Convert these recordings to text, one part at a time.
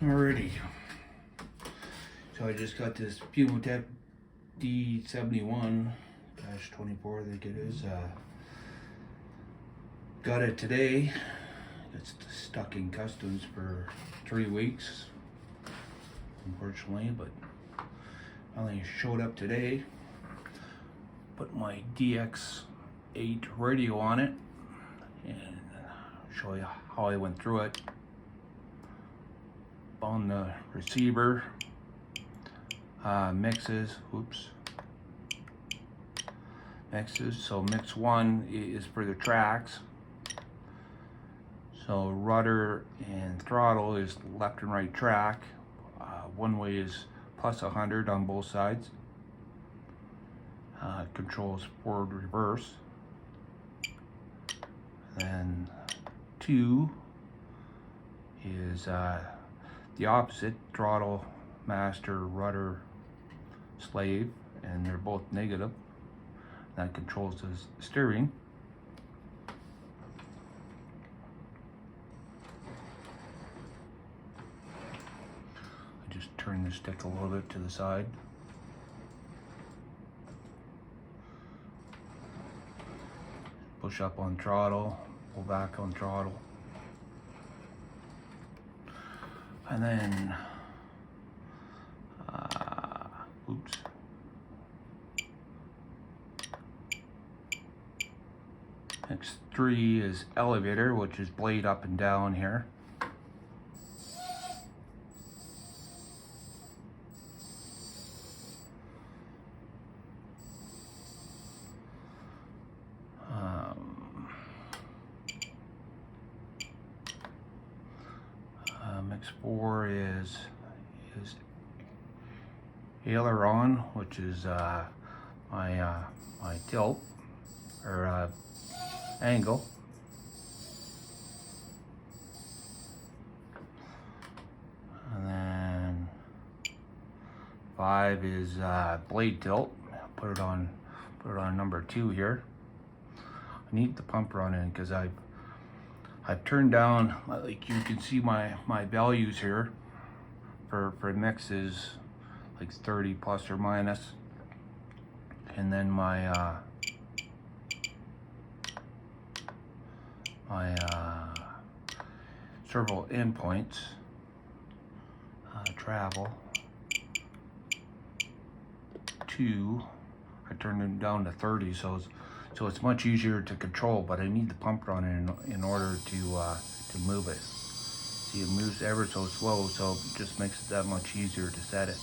Alrighty. So I just got this Fumotec D71-24, I think it is. Got it today. It's stuck in customs for 3 weeks, unfortunately, but finally showed up today. Put my DX8 radio on it and show you how I went through it. On the receiver, mixes. So mix 1 is for the tracks. So rudder and throttle is left and right track. One way is plus 100 on both sides. Controls forward, reverse. Then 2 is the opposite, throttle, master, rudder, slave, and they're both negative. That controls the steering. I just turn the stick a little bit to the side. Push up on throttle, pull back on throttle. And then, Next 3 is elevator, which is blade up and down here. Mix 4 is aileron, which is my tilt or angle. And then 5 is blade tilt. Put it on number 2 here. I need the pump running because I've turned down, like you can see my values here for mixes, like 30 plus or minus, and then my servo endpoints, travel 2. I turned them down to 30, so it's much easier to control, but I need the pump running in order to move it. See, it moves ever so slow, so it just makes it that much easier to set it.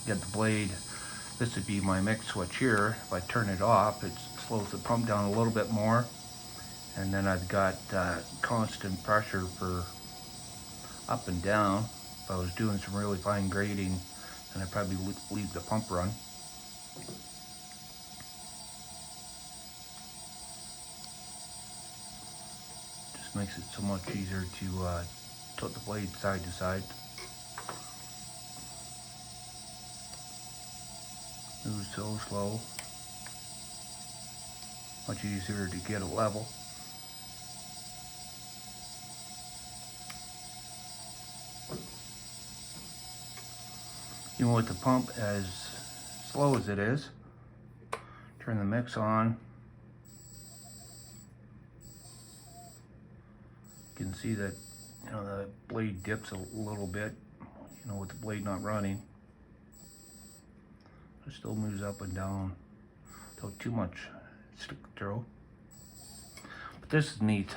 Get the blade. This would be my mix switch here. If I turn it off, it slows the pump down a little bit more. And then I've got constant pressure for up and down. If I was doing some really fine grading, then I'd probably leave the pump run. Just makes it so much easier to tilt the blade side to side. Moves so slow. Much easier to get it level. Even with the pump as slow as it is, turn the mix on. You can see that, you know, the blade dips a little bit, you know, with the blade not running. It still moves up and down, so too much stick through. But this is neat.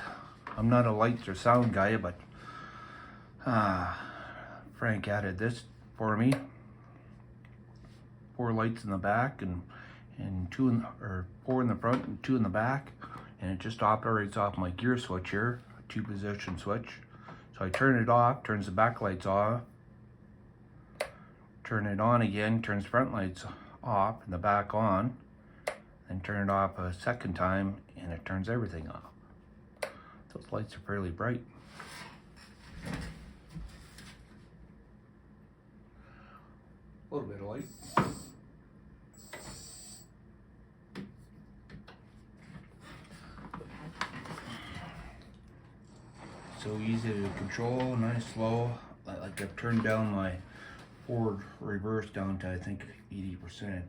I'm not a lights or sound guy, but Frank added this for me. 4 lights in the back and 4 in the front and 2 in the back, and it just operates off my gear switch here, a 2-position switch. So I turn it off, turns the back lights off. Turn it on again, turns front lights off and the back on. Then turn it off a second time and it turns everything off. Those lights are fairly bright. A little bit of light. so easy to control, nice slow. Like I've turned down my forward reverse down to I think 80%.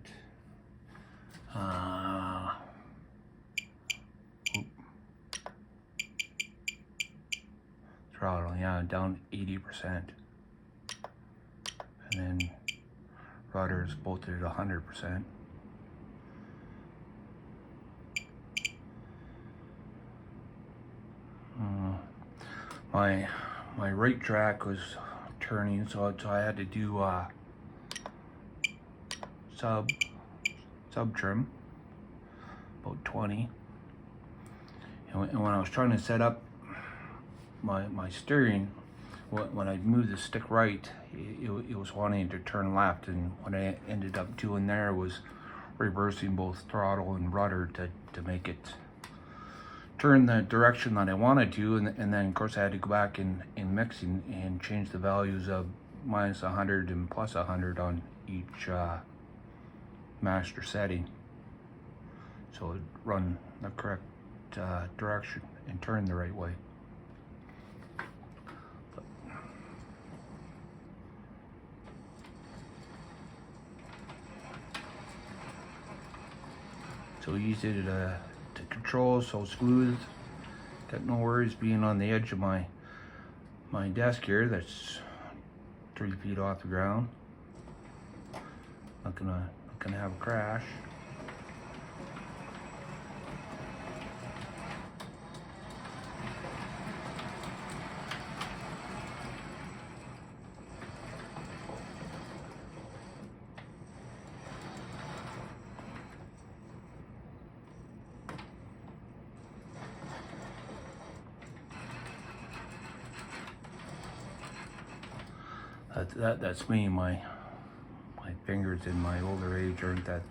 Throttle, yeah, down 80%. And then rudder is bolted at 100%. My right track was turning, so I had to do sub trim, about 20. And when I was trying to set up my steering, when I moved the stick right, it was wanting to turn left, and what I ended up doing there was reversing both throttle and rudder to make it turn the direction that I wanted to, and then of course I had to go back in mixing and change the values of minus 100 and plus 100 on each master setting, so it'd run the correct direction and turn the right way. So easy to control, so smooth. Got no worries being on the edge of my desk here that's 3 feet off the ground. Not gonna have a crash. That's me. My fingers in my older age aren't that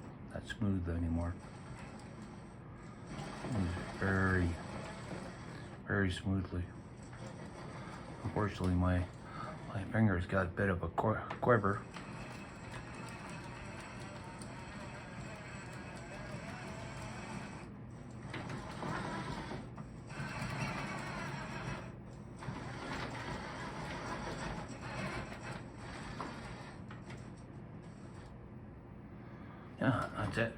smooth anymore. Moves very smoothly. Unfortunately, my fingers got a bit of a quiver. Yeah, that's it.